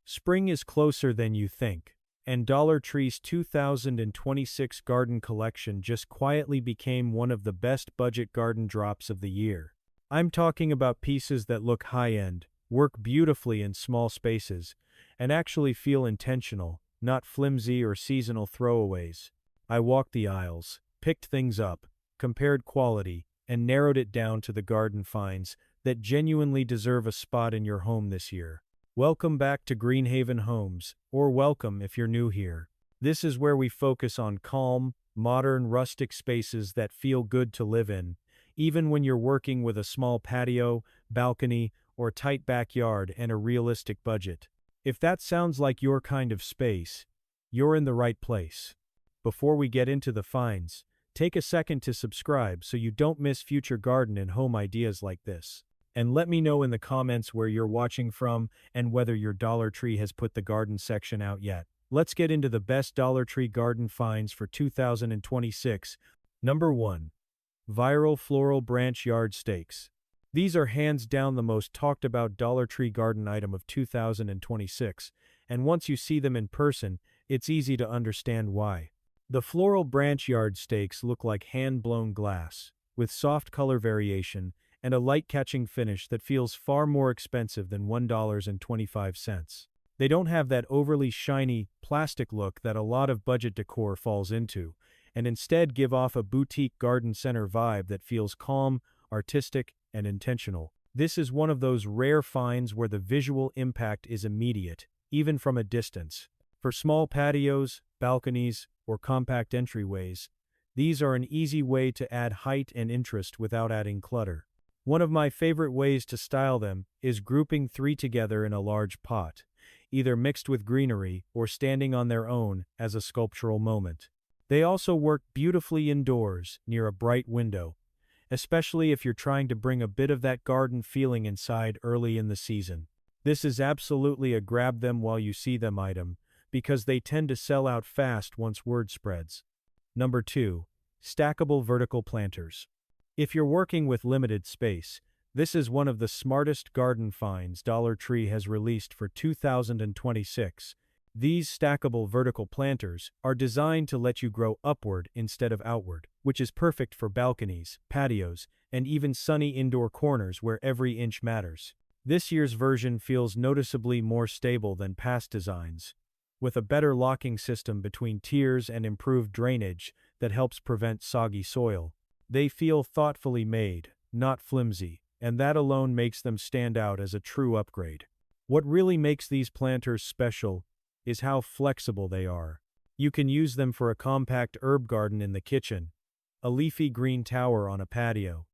Spring is closer than you think, and Dollar Tree's 2026 garden collection just quietly became one of the best budget garden drops of the year. I'm talking about pieces that look high-end, work beautifully in small spaces, and actually feel intentional, not flimsy or seasonal throwaways. I walked the aisles, picked things up, compared quality, and narrowed it down to the garden finds that genuinely deserve a spot in your home this year. Welcome back to Greenhaven Homes, or welcome if you're new here. This is where we focus on calm, modern, rustic spaces that feel good to live in, even when you're working with a small patio, balcony, or tight backyard and a realistic budget. If that sounds like your kind of space, you're in the right place. Before we get into the finds, take a second to subscribe so you don't miss future garden and home ideas like this. And let me know in the comments where you're watching from and whether your Dollar Tree has put the garden section out yet. Let's get into the best Dollar Tree garden finds for 2026. Number 1. Viral Floral Branch Yard Stakes. These are hands down the most talked about Dollar Tree garden item of 2026, and once you see them in person, it's easy to understand why. The floral branch yard stakes look like hand-blown glass, with soft color variation and a light-catching finish that feels far more expensive than $1.25. They don't have that overly shiny, plastic look that a lot of budget decor falls into, and instead give off a boutique garden center vibe that feels calm, artistic, and intentional. This is one of those rare finds where the visual impact is immediate, even from a distance. For small patios, balconies, or compact entryways, these are an easy way to add height and interest without adding clutter. One of my favorite ways to style them is grouping 3 together in a large pot, either mixed with greenery or standing on their own as a sculptural moment. They also work beautifully indoors, near a bright window, especially if you're trying to bring a bit of that garden feeling inside early in the season. This is absolutely a grab them while you see them item, because they tend to sell out fast once word spreads. Number 2. Stackable Vertical Planters. If you're working with limited space, this is one of the smartest garden finds Dollar Tree has released for 2026. These stackable vertical planters are designed to let you grow upward instead of outward, which is perfect for balconies, patios, and even sunny indoor corners where every inch matters. This year's version feels noticeably more stable than past designs, with a better locking system between tiers and improved drainage that helps prevent soggy soil. They feel thoughtfully made, not flimsy, and that alone makes them stand out as a true upgrade. What really makes these planters special is how flexible they are. You can use them for a compact herb garden in the kitchen, a leafy green tower on a patio,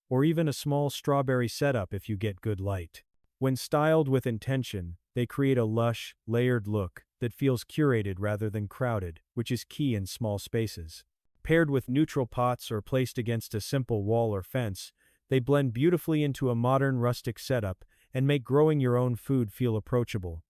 or even a small strawberry setup if you get good light. When styled with intention, they create a lush, layered look that feels curated rather than crowded, which is key in small spaces. Paired with neutral pots or placed against a simple wall or fence, they blend beautifully into a modern rustic setup and make growing your own food feel approachable,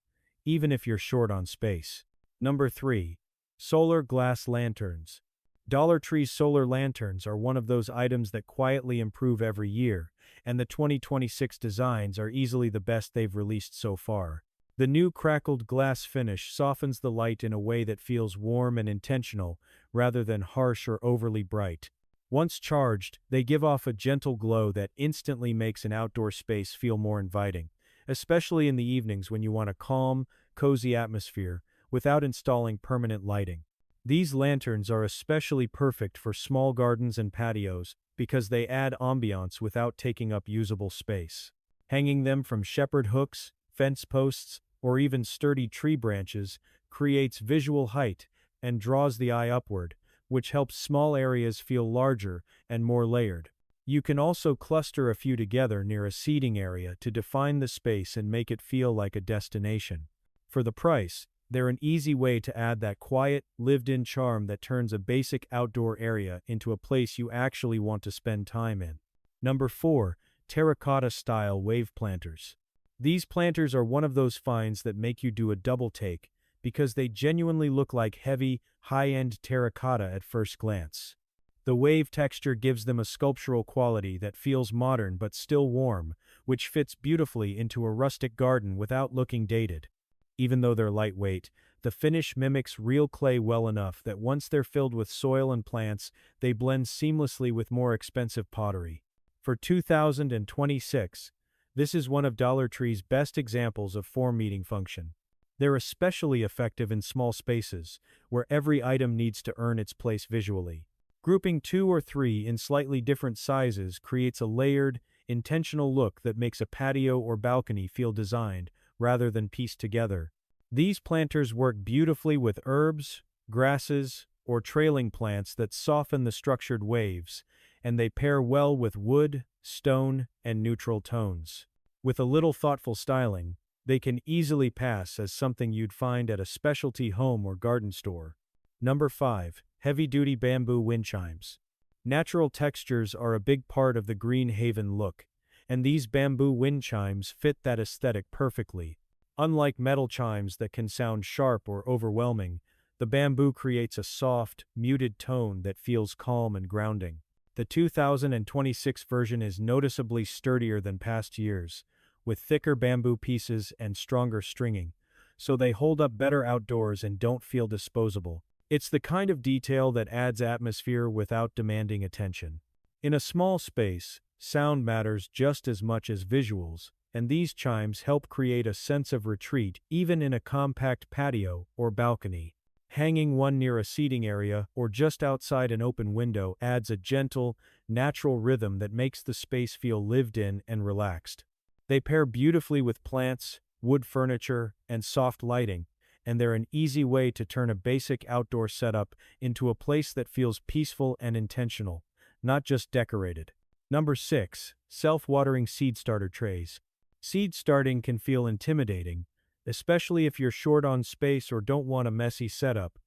even if you're short on space. Number 3. Solar Glass Lanterns. Dollar Tree's solar lanterns are one of those items that quietly improve every year, and the 2026 designs are easily the best they've released so far. The new crackled glass finish softens the light in a way that feels warm and intentional, rather than harsh or overly bright. Once charged, they give off a gentle glow that instantly makes an outdoor space feel more inviting, especially in the evenings when you want a calm, cozy atmosphere without installing permanent lighting. These lanterns are especially perfect for small gardens and patios because they add ambiance without taking up usable space. Hanging them from shepherd hooks, fence posts, or even sturdy tree branches creates visual height and draws the eye upward, which helps small areas feel larger and more layered. You can also cluster a few together near a seating area to define the space and make it feel like a destination. For the price, they're an easy way to add that quiet, lived-in charm that turns a basic outdoor area into a place you actually want to spend time in. Number 4. Terracotta-style wave planters. These planters are one of those finds that make you do a double take because they genuinely look like heavy, high-end terracotta at first glance. The wave texture gives them a sculptural quality that feels modern but still warm, which fits beautifully into a rustic garden without looking dated. Even though they're lightweight, the finish mimics real clay well enough that once they're filled with soil and plants, they blend seamlessly with more expensive pottery. For 2026, this is one of Dollar Tree's best examples of form-meeting function. They're especially effective in small spaces, where every item needs to earn its place visually. Grouping 2 or 3 in slightly different sizes creates a layered, intentional look that makes a patio or balcony feel designed, rather than pieced together. These planters work beautifully with herbs, grasses, or trailing plants that soften the structured waves, and they pair well with wood, stone, and neutral tones. With a little thoughtful styling, they can easily pass as something you'd find at a specialty home or garden store. Number 5. Heavy-duty bamboo windchimes. Natural textures are a big part of the Green Haven look, and these bamboo windchimes fit that aesthetic perfectly. Unlike metal chimes that can sound sharp or overwhelming, the bamboo creates a soft, muted tone that feels calm and grounding. The 2026 version is noticeably sturdier than past years, with thicker bamboo pieces and stronger stringing, so they hold up better outdoors and don't feel disposable. It's the kind of detail that adds atmosphere without demanding attention. In a small space, sound matters just as much as visuals, and these chimes help create a sense of retreat even in a compact patio or balcony. Hanging one near a seating area or just outside an open window adds a gentle, natural rhythm that makes the space feel lived in and relaxed. They pair beautifully with plants, wood furniture, and soft lighting, and they're an easy way to turn a basic outdoor setup into a place that feels peaceful and intentional, not just decorated. Number 6. Self-watering seed starter trays. Seed starting can feel intimidating, especially if you're short on space or don't want a messy setup,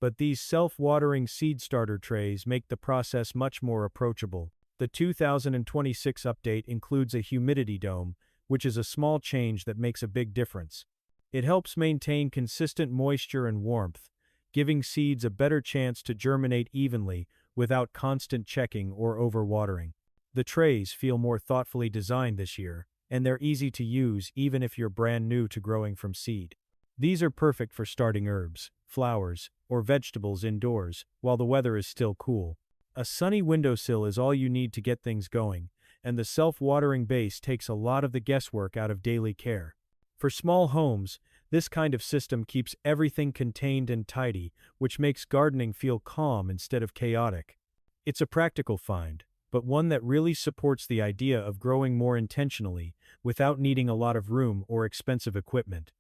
but these self-watering seed starter trays make the process much more approachable. The 2026 update includes a humidity dome, which is a small change that makes a big difference. It helps maintain consistent moisture and warmth, giving seeds a better chance to germinate evenly without constant checking or overwatering. The trays feel more thoughtfully designed this year, and they're easy to use even if you're brand new to growing from seed. These are perfect for starting herbs, flowers, or vegetables indoors while the weather is still cool. A sunny windowsill is all you need to get things going, and the self-watering base takes a lot of the guesswork out of daily care. For small homes, this kind of system keeps everything contained and tidy, which makes gardening feel calm instead of chaotic. It's a practical find, but one that really supports the idea of growing more intentionally without needing a lot of room or expensive equipment.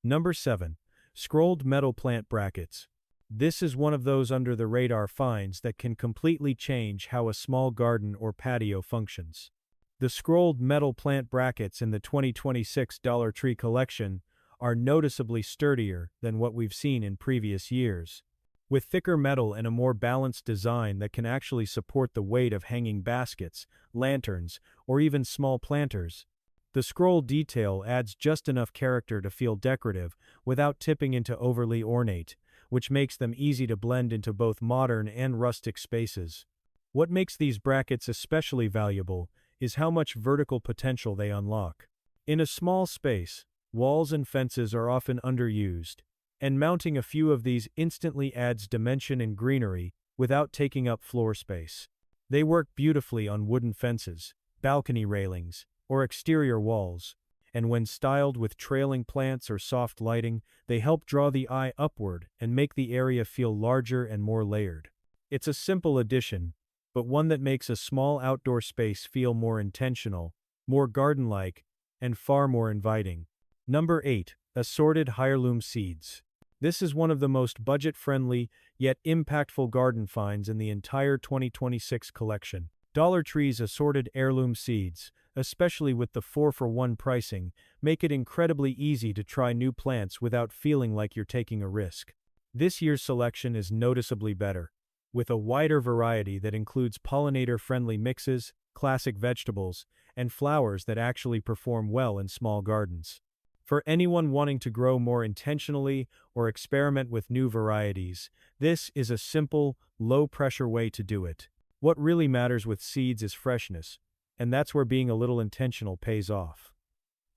Number 7. Scrolled metal plant brackets. This is one of those under-the-radar finds that can completely change how a small garden or patio functions. The scrolled metal plant brackets in the 2026 Dollar Tree collection are noticeably sturdier than what we've seen in previous years. With thicker metal and a more balanced design that can actually support the weight of hanging baskets, lanterns, or even small planters, the scroll detail adds just enough character to feel decorative without tipping into overly ornate, which makes them easy to blend into both modern and rustic spaces. What makes these brackets especially valuable is how much vertical potential they unlock. In a small space, walls and fences are often underused, and mounting a few of these instantly adds dimension and greenery without taking up floor space. They work beautifully on wooden fences, balcony railings, or exterior walls, and when styled with trailing plants or soft lighting, they help draw the eye upward and make the area feel larger and more layered. It's a simple addition, but one that makes a small outdoor space feel more intentional, more garden-like, and far more inviting. Number 8. Assorted heirloom seeds. This is one of the most budget-friendly, yet impactful garden finds in the entire 2026 collection. Dollar Tree's assorted heirloom seeds, especially with the 4-for-1 pricing, make it incredibly easy to try new plants without feeling like you're taking a risk. This year's selection is noticeably better, with a wider variety that includes pollinator-friendly mixes, classic vegetables, and flowers that actually perform well in small gardens. For anyone wanting to grow more intentionally or experiment with new varieties, this is a simple, low-pressure way to do it. What really matters with seeds is freshness, and that's where being a little intentional pays off.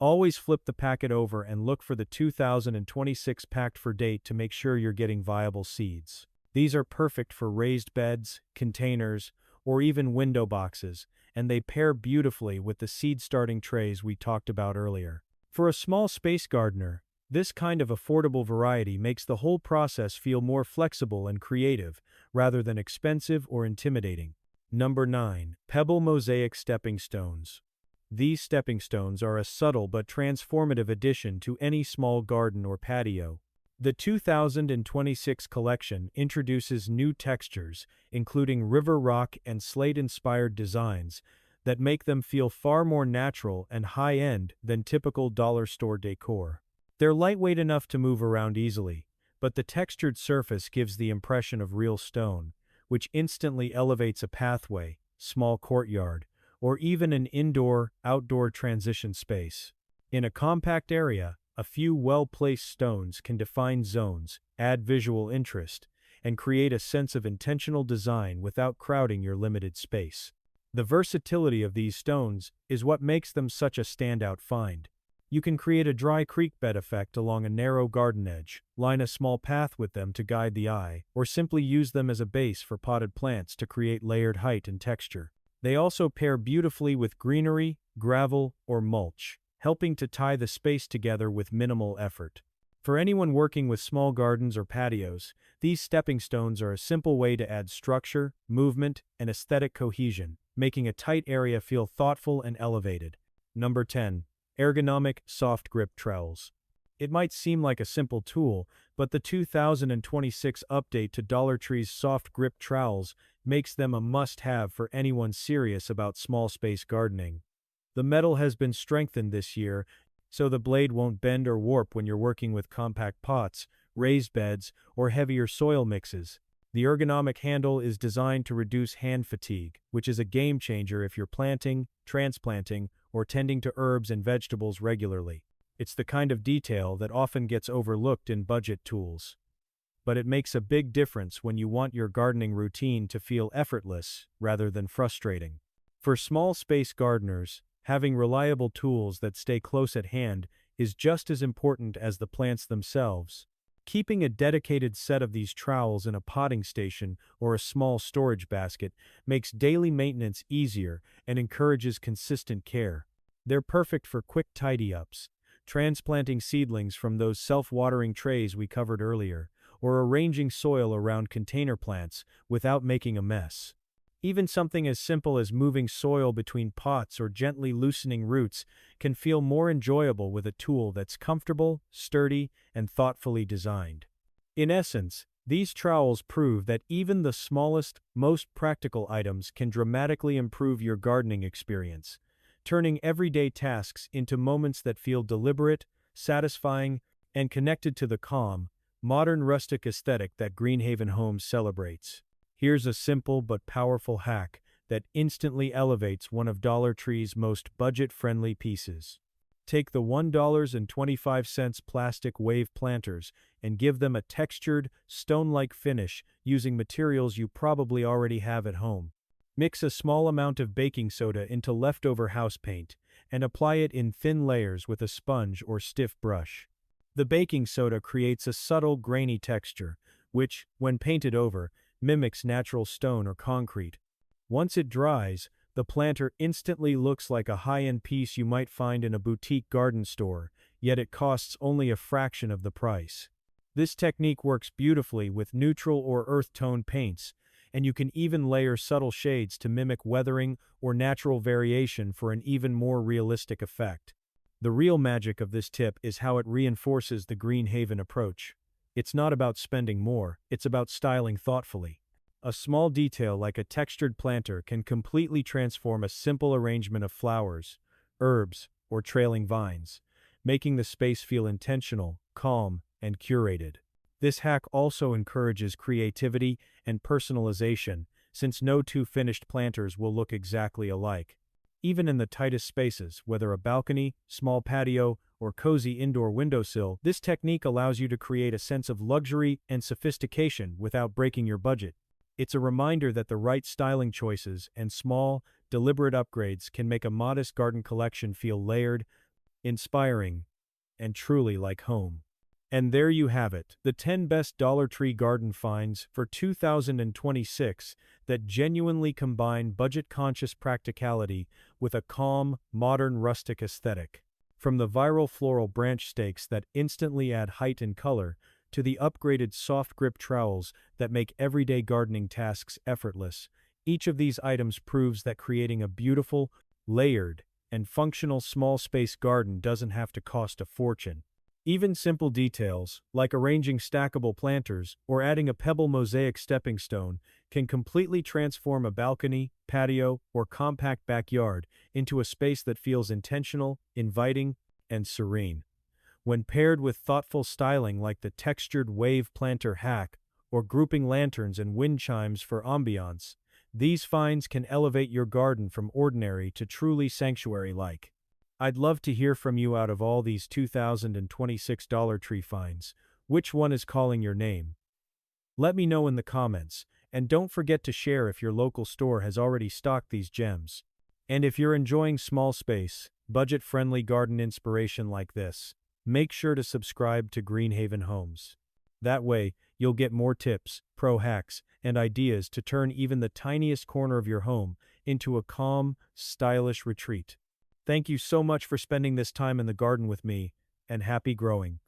Always flip the packet over and look for the 2026 packed for date to make sure you're getting viable seeds. These are perfect for raised beds, containers, or even window boxes, and they pair beautifully with the seed starting trays we talked about earlier. For a small space gardener, this kind of affordable variety makes the whole process feel more flexible and creative, rather than expensive or intimidating. Number 9. Pebble Mosaic Stepping Stones. These stepping stones are a subtle but transformative addition to any small garden or patio. The 2026 collection introduces new textures, including river rock and slate-inspired designs, that make them feel far more natural and high-end than typical dollar store decor. They're lightweight enough to move around easily, but the textured surface gives the impression of real stone, which instantly elevates a pathway, small courtyard, or even an indoor-outdoor transition space. In a compact area, a few well-placed stones can define zones, add visual interest, and create a sense of intentional design without crowding your limited space. The versatility of these stones is what makes them such a standout find. You can create a dry creek bed effect along a narrow garden edge, line a small path with them to guide the eye, or simply use them as a base for potted plants to create layered height and texture. They also pair beautifully with greenery, gravel, or mulch, helping to tie the space together with minimal effort. For anyone working with small gardens or patios, these stepping stones are a simple way to add structure, movement, and aesthetic cohesion, making a tight area feel thoughtful and elevated. Number 10. Ergonomic Soft Grip Trowels. It might seem like a simple tool, but the 2026 update to Dollar Tree's soft grip trowels makes them a must-have for anyone serious about small space gardening. The metal has been strengthened this year, so the blade won't bend or warp when you're working with compact pots, raised beds, or heavier soil mixes. The ergonomic handle is designed to reduce hand fatigue, which is a game changer if you're planting, transplanting, or tending to herbs and vegetables regularly. It's the kind of detail that often gets overlooked in budget tools. But it makes a big difference when you want your gardening routine to feel effortless rather than frustrating. For small space gardeners, having reliable tools that stay close at hand is just as important as the plants themselves. Keeping a dedicated set of these trowels in a potting station or a small storage basket makes daily maintenance easier and encourages consistent care. They're perfect for quick tidy-ups, transplanting seedlings from those self-watering trays we covered earlier, or arranging soil around container plants without making a mess. Even something as simple as moving soil between pots or gently loosening roots can feel more enjoyable with a tool that's comfortable, sturdy, and thoughtfully designed. In essence, these trowels prove that even the smallest, most practical items can dramatically improve your gardening experience, turning everyday tasks into moments that feel deliberate, satisfying, and connected to the calm, modern rustic aesthetic that Greenhaven Homes celebrates. Here's a simple but powerful hack that instantly elevates one of Dollar Tree's most budget-friendly pieces. Take the $1.25 plastic wave planters and give them a textured, stone-like finish using materials you probably already have at home. Mix a small amount of baking soda into leftover house paint and apply it in thin layers with a sponge or stiff brush. The baking soda creates a subtle, grainy texture, which, when painted over, mimics natural stone or concrete. Once it dries, the planter instantly looks like a high-end piece you might find in a boutique garden store, yet it costs only a fraction of the price. This technique works beautifully with neutral or earth tone paints, and you can even layer subtle shades to mimic weathering or natural variation for an even more realistic effect. The real magic of this tip is how it reinforces the Greenhaven approach. It's not about spending more, it's about styling thoughtfully. A small detail like a textured planter can completely transform a simple arrangement of flowers, herbs, or trailing vines, making the space feel intentional, calm, and curated. This hack also encourages creativity and personalization, since no two finished planters will look exactly alike. Even in the tightest spaces, whether a balcony, small patio, or cozy indoor windowsill, this technique allows you to create a sense of luxury and sophistication without breaking your budget. It's a reminder that the right styling choices and small, deliberate upgrades can make a modest garden collection feel layered, inspiring, and truly like home. And there you have it, the 10 best Dollar Tree garden finds for 2026 that genuinely combine budget-conscious practicality with a calm, modern rustic aesthetic. From the viral floral branch stakes that instantly add height and color, to the upgraded soft grip trowels that make everyday gardening tasks effortless, each of these items proves that creating a beautiful, layered, and functional small space garden doesn't have to cost a fortune. Even simple details, like arranging stackable planters or adding a pebble mosaic stepping stone, can completely transform a balcony, patio, or compact backyard into a space that feels intentional, inviting, and serene. When paired with thoughtful styling like the textured wave planter hack or grouping lanterns and wind chimes for ambiance, these finds can elevate your garden from ordinary to truly sanctuary-like. I'd love to hear from you. Out of all these 2026 Dollar Tree finds, which one is calling your name? Let me know in the comments, and don't forget to share if your local store has already stocked these gems. And if you're enjoying small space, budget-friendly garden inspiration like this, make sure to subscribe to Greenhaven Homes. That way, you'll get more tips, pro hacks, and ideas to turn even the tiniest corner of your home into a calm, stylish retreat. Thank you so much for spending this time in the garden with me, and happy growing.